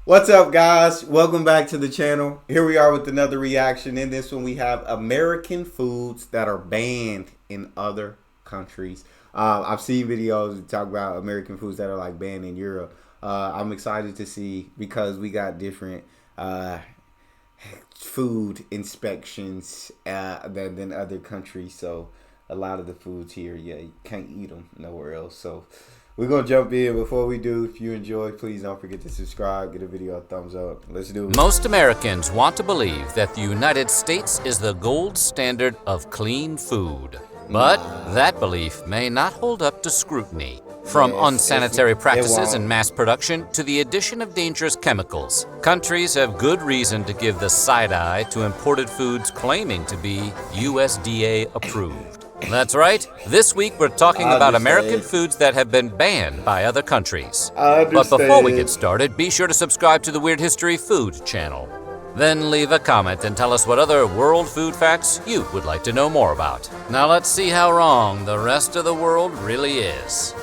What's up, guys? Welcome back to the channel. Here we are with another reaction. In this one, we have American foods that are banned in other countries. I've seen videos that talk about American foods that are like banned in Europe. I'm excited to see because we got different food inspections than other countries. So a lot of the foods here, yeah, you can't eat them nowhere else. So we're going to jump in. Before we do, if you enjoy, please don't forget to subscribe. Give the video a thumbs up. Let's do it. Most Americans want to believe that the United States is the gold standard of clean food. But that belief may not hold up to scrutiny. From unsanitary practices in mass production to the addition of dangerous chemicals, countries have good reason to give the side eye to imported foods claiming to be USDA approved. That's right. This week we're talking about American foods that have been banned by other countries. But before we get started, be sure to subscribe to the Weird History Food channel. Then leave a comment and tell us what other world food facts you would like to know more about. Now let's see how wrong the rest of the world really is.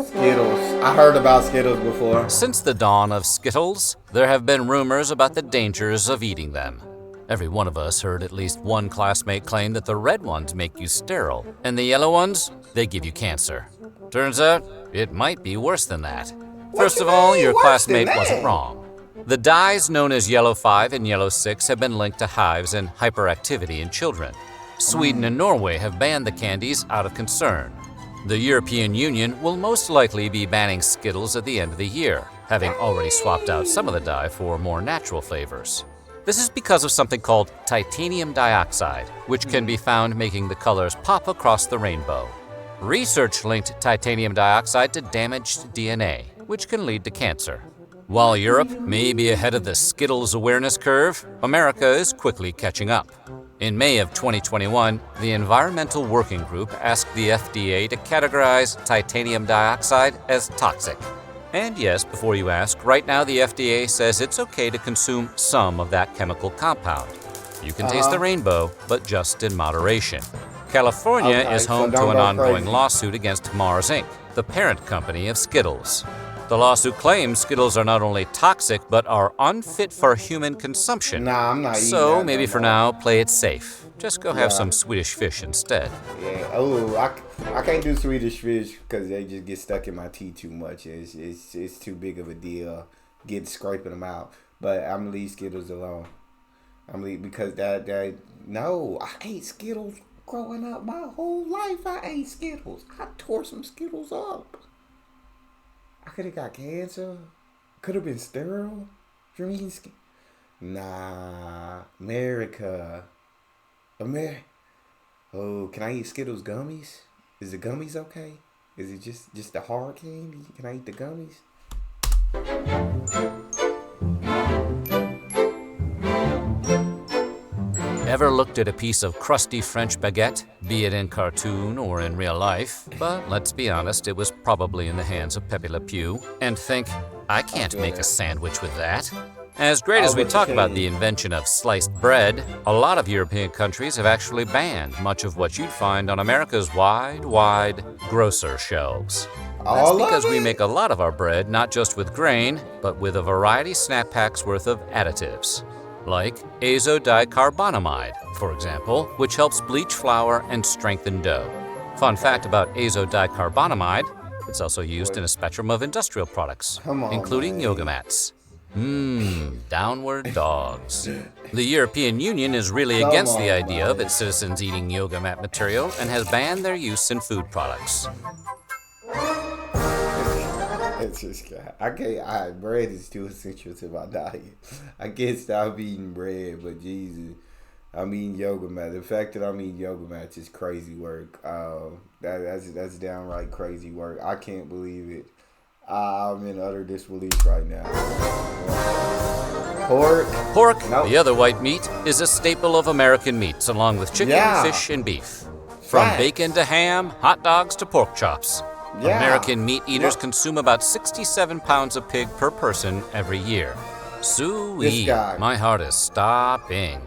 Skittles. I heard about Skittles before. Since the dawn of Skittles, there have been rumors about the dangers of eating them. Every one of us heard at least one classmate claim that the red ones make you sterile, and the yellow ones, they give you cancer. Turns out, it might be worse than that. First of all, your classmate wasn't wrong. The dyes known as Yellow 5 and Yellow 6 have been linked to hives and hyperactivity in children. Sweden and Norway have banned the candies out of concern. The European Union will most likely be banning Skittles at the end of the year, having already swapped out some of the dye for more natural flavors. This is because of something called titanium dioxide, which can be found making the colors pop across the rainbow. Research linked titanium dioxide to damaged DNA, which can lead to cancer. While Europe may be ahead of the Skittles awareness curve, America is quickly catching up. In May of 2021, the Environmental Working Group asked the FDA to categorize titanium dioxide as toxic. And yes, before you ask, right now the FDA says it's okay to consume some of that chemical compound. You can taste the rainbow, but just in moderation. California is home to an ongoing lawsuit against Mars Inc., the parent company of Skittles. The lawsuit claims Skittles are not only toxic, but are unfit for human consumption. Nah, I'm not eating So that maybe no for more. now, play it safe. Just go have some Swedish fish instead. Yeah. Oh, I can't do Swedish fish because they just get stuck in my teeth too much. It's too big of a deal. Scraping them out. But I'm gonna leave Skittles alone. Because no, I ate Skittles growing up. My whole life I ate Skittles. I tore some Skittles up. I could have got cancer. Could have been sterile. Drinking Nah, America. Oh, can I eat Skittles gummies? Is the gummies okay? Is it just the hard candy? Can I eat the gummies? Ever looked at a piece of crusty French baguette, be it in cartoon or in real life, but let's be honest, it was probably in the hands of Pepe Le Pew, and think, I can't make a sandwich with that? As great as we talk about the invention of sliced bread, a lot of European countries have actually banned much of what you'd find on America's wide grocer shelves. That's because we make a lot of our bread not just with grain, but with a variety snap packs worth of additives. Like azodicarbonamide, for example, which helps bleach flour and strengthen dough. Fun fact about azodicarbonamide, it's also used in a spectrum of industrial products, including yoga mats. Downward dogs. The European Union is really against the idea of its citizens eating yoga mat material and has banned their use in food products. It's just, bread is too essential to my diet. I can't stop eating bread, but Jesus, I'm eating yoga mat. The fact that I'm eating yoga mats is crazy work. That's downright crazy work. I can't believe it. I'm in utter disbelief right now. Pork, the other white meat, is a staple of American meats, along with chicken, fish, and beef. From bacon to ham, hot dogs to pork chops. American meat eaters consume about 67 pounds of pig per person every year. Sweet, my heart is stopping.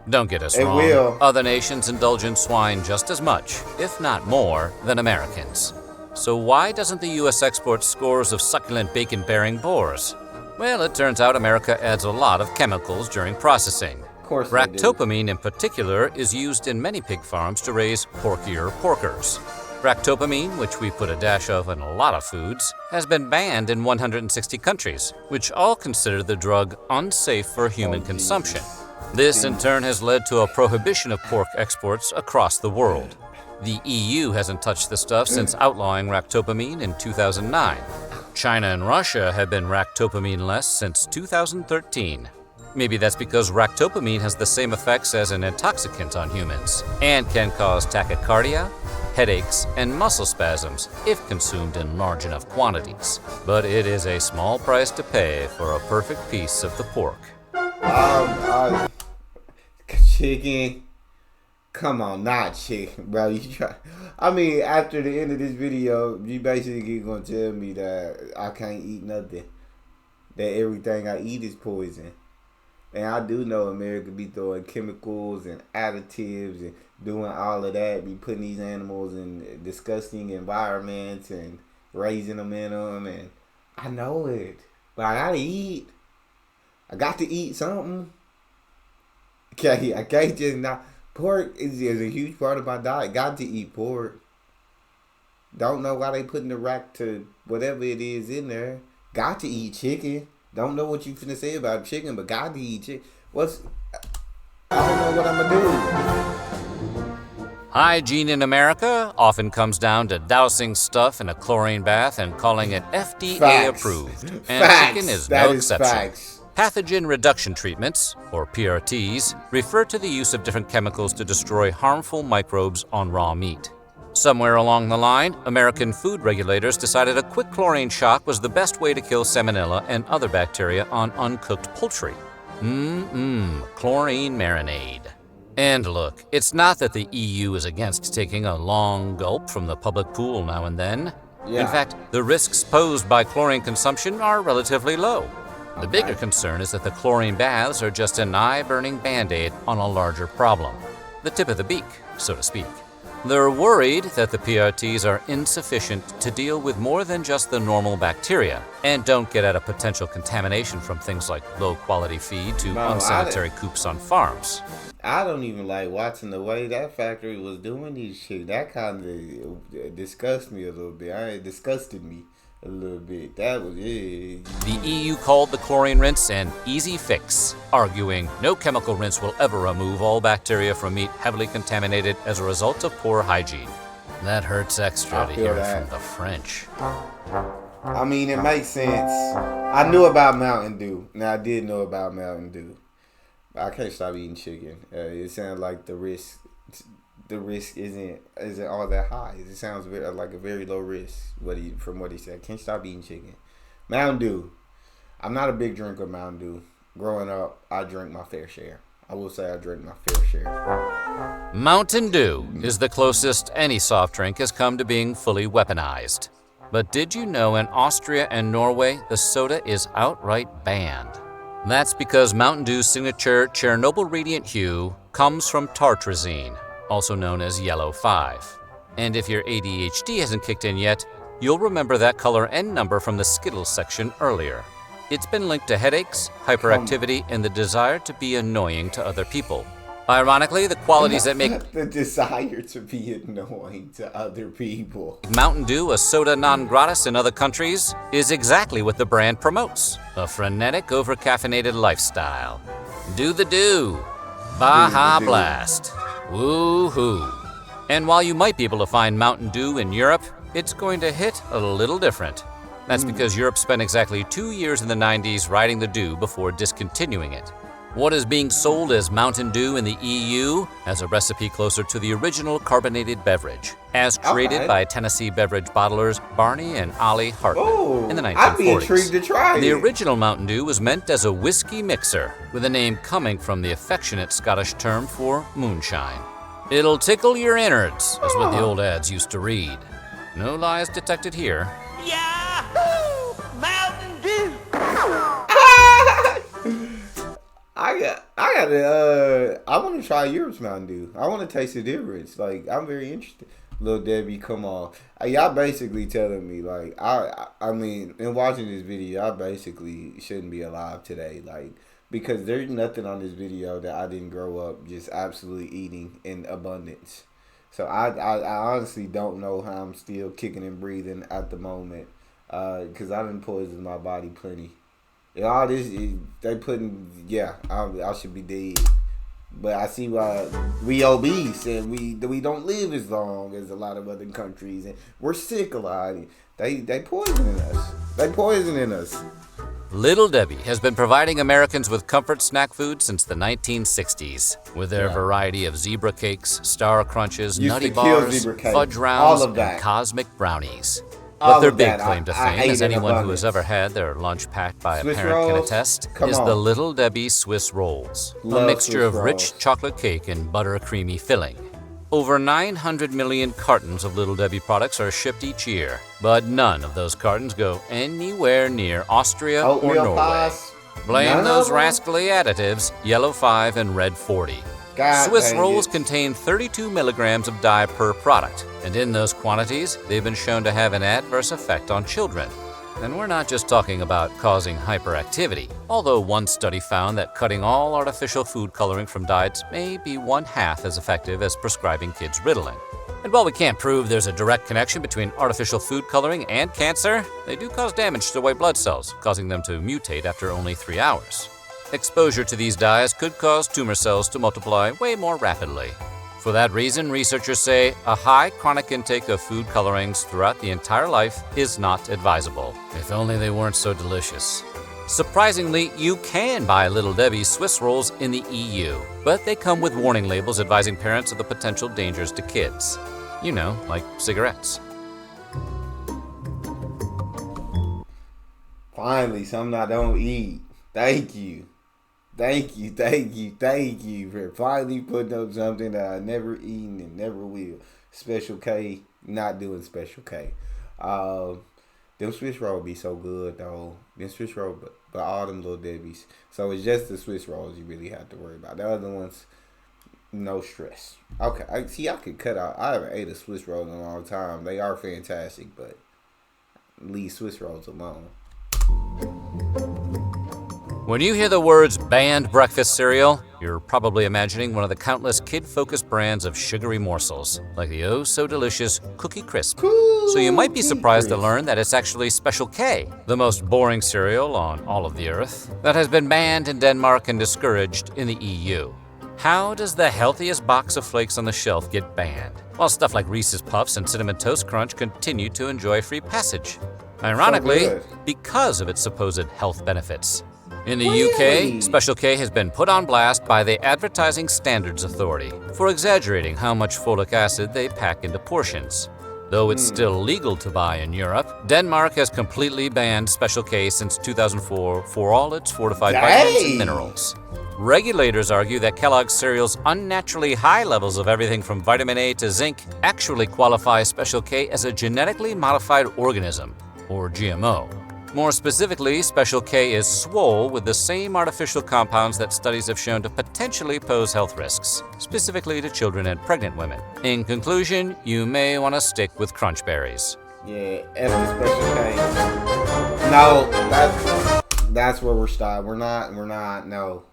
Don't get us wrong, other nations indulge in swine just as much, if not more, than Americans. So why doesn't the U.S. export scores of succulent bacon-bearing boars? Well, it turns out America adds a lot of chemicals during processing. Of course they do. Ractopamine in particular is used in many pig farms to raise porkier porkers. Ractopamine, which we put a dash of in a lot of foods, has been banned in 160 countries, which all consider the drug unsafe for human consumption. This in turn has led to a prohibition of pork exports across the world. The EU hasn't touched the stuff since outlawing ractopamine in 2009. China and Russia have been ractopamine-less since 2013. Maybe that's because ractopamine has the same effects as an intoxicant on humans and can cause tachycardia, headaches, and muscle spasms if consumed in large enough quantities. But it is a small price to pay for a perfect piece of the pork. Chicken. Come on, not chicken, bro. You try. I mean, after the end of this video, you basically gonna tell me that I can't eat nothing. That everything I eat is poison. And I do know America be throwing chemicals and additives and doing all of that. Be putting these animals in disgusting environments and raising them in them. And I know it, but I gotta eat. I got to eat something. Okay, I can't just not. Pork is a huge part of my diet. Got to eat pork. Don't know why they putting the rack to whatever it is in there. Got to eat chicken. Don't know what you finna say about chicken, but got to eat chicken. I don't know what I'm gonna do. Hygiene in America often comes down to dousing stuff in a chlorine bath and calling it FDA Facts. approved. And Facts. chicken is That no is exception. facts. Pathogen reduction treatments, or PRTs, refer to the use of different chemicals to destroy harmful microbes on raw meat. Somewhere along the line, American food regulators decided a quick chlorine shock was the best way to kill salmonella and other bacteria on uncooked poultry. Chlorine marinade. And look, it's not that the EU is against taking a long gulp from the public pool now and then. Yeah. In fact, the risks posed by chlorine consumption are relatively low. The bigger concern is that the chlorine baths are just an eye-burning Band-Aid on a larger problem. The tip of the beak, so to speak. They're worried that the PRTs are insufficient to deal with more than just the normal bacteria and don't get at a potential contamination from things like low-quality feed to unsanitary coops on farms. I don't even like watching the way that factory was doing these shit. That kind of disgusts me a little bit. It disgusted me a little bit. That was it. The EU called the chlorine rinse an easy fix, arguing no chemical rinse will ever remove all bacteria from meat heavily contaminated as a result of poor hygiene. That hurts extra to hear it from the French. I mean, it makes sense. I knew about Mountain Dew. Now, I did know about Mountain Dew. But I can't stop eating chicken. It sounds like the risk isn't all that high. It sounds like a very low risk from what he said. Can't stop eating chicken. Mountain Dew. I'm not a big drinker of Mountain Dew. Growing up, I drank my fair share. I will say I drank my fair share. Mountain Dew is the closest any soft drink has come to being fully weaponized. But did you know in Austria and Norway, the soda is outright banned? That's because Mountain Dew's signature Chernobyl radiant hue comes from tartrazine, also known as yellow 5. And if your ADHD hasn't kicked in yet, you'll remember that color and number from the Skittles section earlier. It's been linked to headaches, hyperactivity, and the desire to be annoying to other people. Ironically, the qualities that make the desire to be annoying to other people. Mountain Dew a soda non gratis in other countries is exactly what the brand promotes, a frenetic, over-caffeinated lifestyle. Do the Dew. Baja Blast. Woo-hoo. And while you might be able to find Mountain Dew in Europe, it's going to hit a little different. That's because Europe spent exactly 2 years in the 90s riding the Dew before discontinuing it. What is being sold as Mountain Dew in the EU has a recipe closer to the original carbonated beverage, as created by Tennessee beverage bottlers Barney and Ollie Hartman in the 1940s. I'd be intrigued to try it. The original Mountain Dew was meant as a whiskey mixer, with the name coming from the affectionate Scottish term for moonshine. It'll tickle your innards, is what the old ads used to read. No lies detected here. Yahoo! Mountain Dew! I want to try Europe's Mountain Dew. I want to taste the difference. Like, I'm very interested. Lil Debbie, come on. Y'all basically telling me like I mean, in watching this video, I basically shouldn't be alive today, like because there's nothing on this video that I didn't grow up just absolutely eating in abundance. So I honestly don't know how I'm still kicking and breathing at the moment, because I didn't poison my body plenty. And all this they putting, yeah, I should be dead. But I see why we obese and we don't live as long as a lot of other countries, and we're sick a lot. They poisoning us. They poisoning us. Little Debbie has been providing Americans with comfort snack food since the 1960s, with their variety of zebra cakes, star crunches, Used nutty to kill bars, zebra cakes. fudge All rounds, of that. and cosmic brownies. All But their of big that. claim to I fame, as ate in anyone who has abundance. ever had their lunch packed by a Swiss parent can rolls? attest, Come is on. the Little Debbie Swiss rolls, a Love mixture Swiss of rich rolls. chocolate cake and butter creamy filling. Over 900 million cartons of Little Debbie products are shipped each year, but none of those cartons go anywhere near Austria or Oatmeal Norway. pies. Blame None of those them? rascally additives, Yellow 5 and Red 40. God Swiss dang rolls it. contain 32 milligrams of dye per product, and in those quantities, they've been shown to have an adverse effect on children. And we're not just talking about causing hyperactivity, although one study found that cutting all artificial food coloring from diets may be 1/2 as effective as prescribing kids Ritalin. And while we can't prove there's a direct connection between artificial food coloring and cancer, they do cause damage to white blood cells, causing them to mutate after only 3 hours. Exposure to these dyes could cause tumor cells to multiply way more rapidly. For that reason, researchers say a high chronic intake of food colorings throughout the entire life is not advisable. If only they weren't so delicious. Surprisingly, you can buy Little Debbie's Swiss rolls in the EU, but they come with warning labels advising parents of the potential dangers to kids. You know, like cigarettes. Finally, something I don't eat. Thank you. Thank you for finally putting up something that I never eaten and never will. Special K, not doing Special K. Them Swiss rolls be so good though. Them Swiss rolls, but all them Little Debbies. So it's just the Swiss rolls you really have to worry about. The other ones, no stress. Okay, I could cut out. I haven't ate a Swiss roll in a long time. They are fantastic, but leave Swiss rolls alone. When you hear the words banned breakfast cereal, you're probably imagining one of the countless kid-focused brands of sugary morsels, like the oh-so-delicious Cookie Crisp. So you might be surprised to learn that it's actually Special K, the most boring cereal on all of the earth, that has been banned in Denmark and discouraged in the EU. How does the healthiest box of flakes on the shelf get banned, while stuff like Reese's Puffs and Cinnamon Toast Crunch continue to enjoy free passage? Ironically, good. because of its supposed health benefits. In the Really? UK, Special K has been put on blast by the Advertising Standards Authority for exaggerating how much folic acid they pack into portions. Though it's still legal to buy in Europe, Denmark has completely banned Special K since 2004 for all its fortified vitamins and Dang. minerals. Regulators argue that Kellogg's cereal's unnaturally high levels of everything from vitamin A to zinc actually qualify Special K as a genetically modified organism, or GMO. More specifically, Special K is swole with the same artificial compounds that studies have shown to potentially pose health risks, specifically to children and pregnant women. In conclusion, you may want to stick with crunch berries. Yeah, F the Special K. No, that's where we're stopped. We're not, no.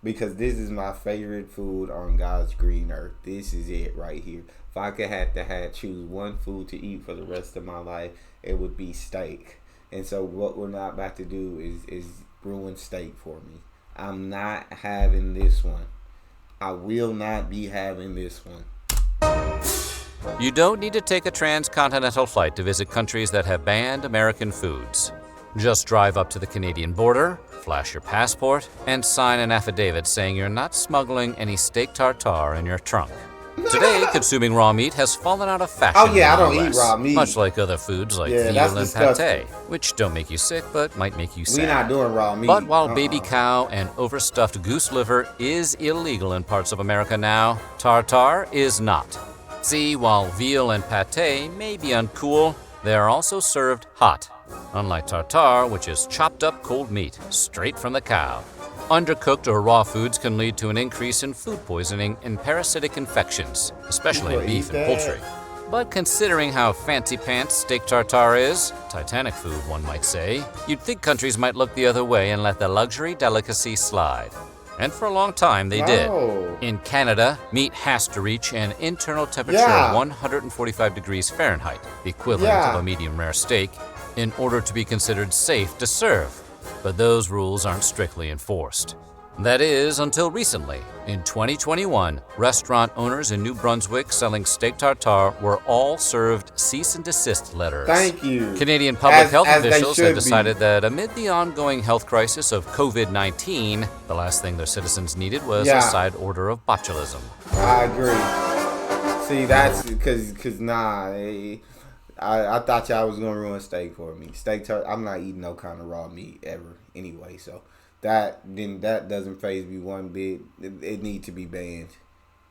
Because this is my favorite food on God's green earth. This is it right here. If I could have to choose one food to eat for the rest of my life, it would be steak. And so what we're not about to do is ruin steak for me. I'm not having this one. I will not be having this one. You don't need to take a transcontinental flight to visit countries that have banned American foods. Just drive up to the Canadian border, flash your passport, and sign an affidavit saying you're not smuggling any steak tartare in your trunk. Today, consuming raw meat has fallen out of fashion. Oh, yeah, in the I don't US, eat raw meat. Much like other foods like Yeah, that's veal and disgusting. pate, which don't make you sick but might make you sad. We're not doing raw meat. But while baby cow and overstuffed goose liver is illegal in parts of America now, tartar is not. See, while veal and pate may be uncool, they are also served hot, unlike tartar, which is chopped up cold meat, straight from the cow. Undercooked or raw foods can lead to an increase in food poisoning and parasitic infections, especially in People beef eat and that? poultry. But considering how fancy pants steak tartare is, Titanic food one might say, you'd think countries might look the other way and let the luxury delicacy slide. And for a long time they did. In Canada, meat has to reach an internal temperature of 145 degrees Fahrenheit, the equivalent of a medium rare steak, in order to be considered safe to serve. But those rules aren't strictly enforced. That is, until recently. In 2021, restaurant owners in New Brunswick selling steak tartare were all served cease and desist letters. Thank you. Canadian public health officials have decided that amid the ongoing health crisis of COVID-19, the last thing their citizens needed was a side order of botulism. I agree. See, that's because I thought y'all was gonna ruin steak for me. I'm not eating no kind of raw meat ever anyway, so that doesn't faze me one bit. It needs to be banned.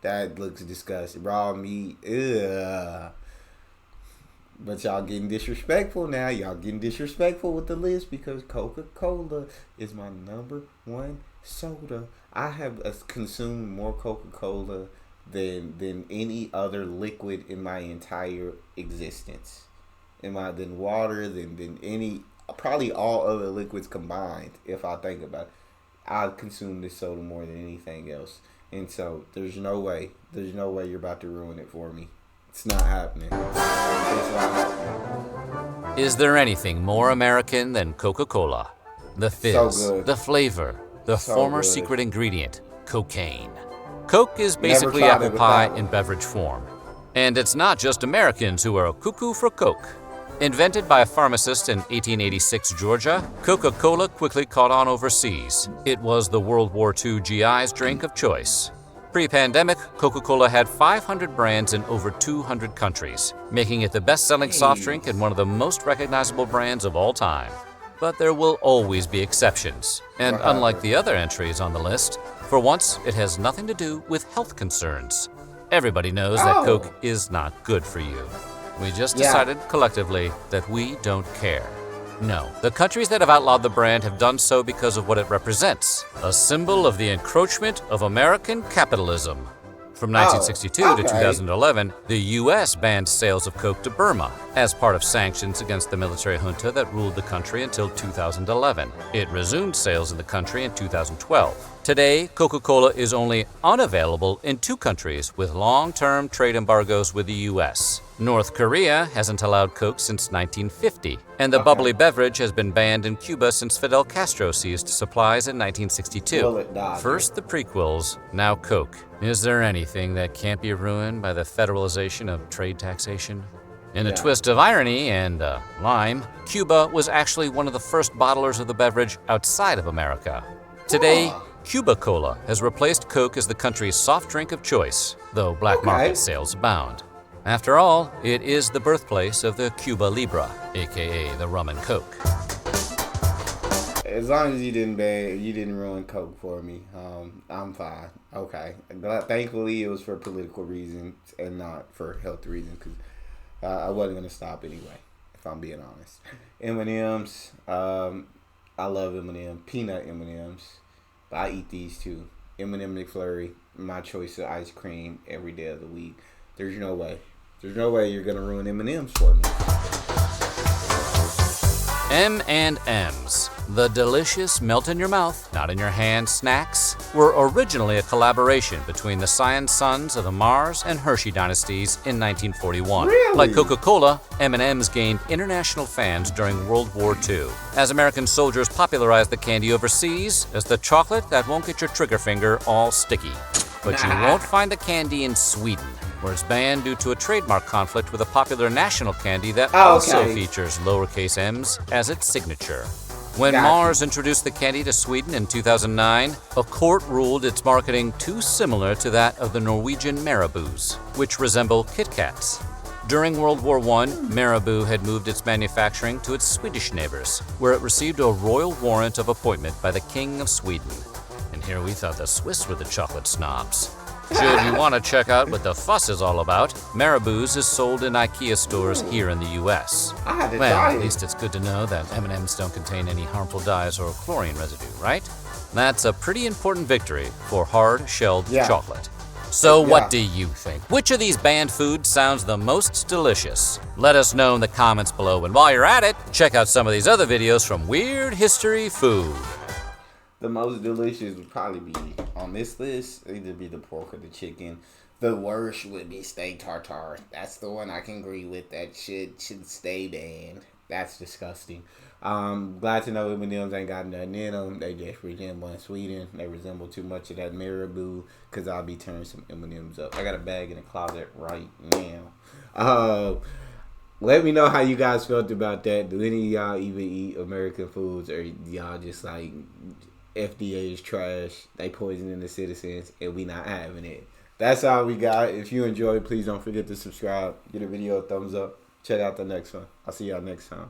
That looks disgusting. Raw meat, ugh. But y'all getting disrespectful now. Y'all getting disrespectful with the list because Coca-Cola is my #1 soda. I have consumed more Coca-Cola than any other liquid in my entire existence. Than water, than any, probably all other liquids combined. If I think about it, I consume this soda more than anything else, and so there's no way you're about to ruin it for me. It's not happening. It's not happening. Is there anything more American than Coca-Cola? The fizz, the flavor, the former secret ingredient, cocaine. Coke is basically apple pie in beverage form. And it's not just Americans who are cuckoo for Coke. Invented by a pharmacist in 1886 Georgia, Coca-Cola quickly caught on overseas. It was the World War II GI's drink of choice. Pre-pandemic, Coca-Cola had 500 brands in over 200 countries, making it the best-selling soft drink and one of the most recognizable brands of all time. But there will always be exceptions. And unlike the other entries on the list, for once, it has nothing to do with health concerns. Everybody knows that Coke is not good for you. We just decided collectively that we don't care. No, the countries that have outlawed the brand have done so because of what it represents, a symbol of the encroachment of American capitalism. From 1962 to 2011, the U.S. banned sales of Coke to Burma as part of sanctions against the military junta that ruled the country until 2011. It resumed sales in the country in 2012. Today, Coca-Cola is only unavailable in 2 countries with long-term trade embargoes with the U.S. North Korea hasn't allowed Coke since 1950, and the bubbly beverage has been banned in Cuba since Fidel Castro seized supplies in 1962. First the prequels, now Coke. Is there anything that can't be ruined by the federalization of trade taxation? In a twist of irony and lime, Cuba was actually one of the first bottlers of the beverage outside of America. Today, Cuba Cola has replaced Coke as the country's soft drink of choice, though black market sales abound. After all, it is the birthplace of the Cuba Libre, aka the rum and Coke. As long as you didn't ruin Coke for me, I'm fine. Okay. But thankfully, it was for political reasons and not for health reasons, because I wasn't gonna stop anyway. If I'm being honest, M&Ms, I love M&M, peanut M&Ms, but I eat these too. M&M McFlurry, my choice of ice cream every day of the week. There's no way you're gonna ruin M&Ms for me. M&Ms, the delicious melt-in-your-mouth, not-in-your-hand snacks, were originally a collaboration between the Scion sons of the Mars and Hershey dynasties in 1941. Really? Like Coca-Cola, M&Ms gained international fans during World War II, as American soldiers popularized the candy overseas as the chocolate that won't get your trigger finger all sticky. But you won't find the candy in Sweden, where it's banned due to a trademark conflict with a popular national candy that also features lowercase m's as its signature. When Mars introduced the candy to Sweden in 2009, a court ruled its marketing too similar to that of the Norwegian Marabous, which resemble Kit Kats. During World War I, Marabou had moved its manufacturing to its Swedish neighbors, where it received a royal warrant of appointment by the King of Sweden. And here we thought the Swiss were the chocolate snobs. Should you want to check out what the fuss is all about, Marabou's is sold in IKEA stores here in the U.S. Well, at least it's good to know that M&Ms don't contain any harmful dyes or chlorine residue, right? That's a pretty important victory for hard-shelled chocolate. So Yeah. what do you think? Which of these banned foods sounds the most delicious? Let us know in the comments below, and while you're at it, check out some of these other videos from Weird History Food. The most delicious would probably be on this list. Either be the pork or the chicken. The worst would be steak tartare. That's the one I can agree with. That shit should stay banned. That's disgusting. Glad to know M&M's ain't got nothing in them. They just resemble in Sweden. They resemble too much of that Marabou. Because I'll be turning some M&M's up. I got a bag in the closet right now. Let me know how you guys felt about that. Do any of y'all even eat American foods? Or y'all just like FDA is trash? They poisoning the citizens and we not having it. That's all we got. If you enjoyed, please don't forget to subscribe. Give the video a thumbs up. Check out the next one. I'll see y'all next time.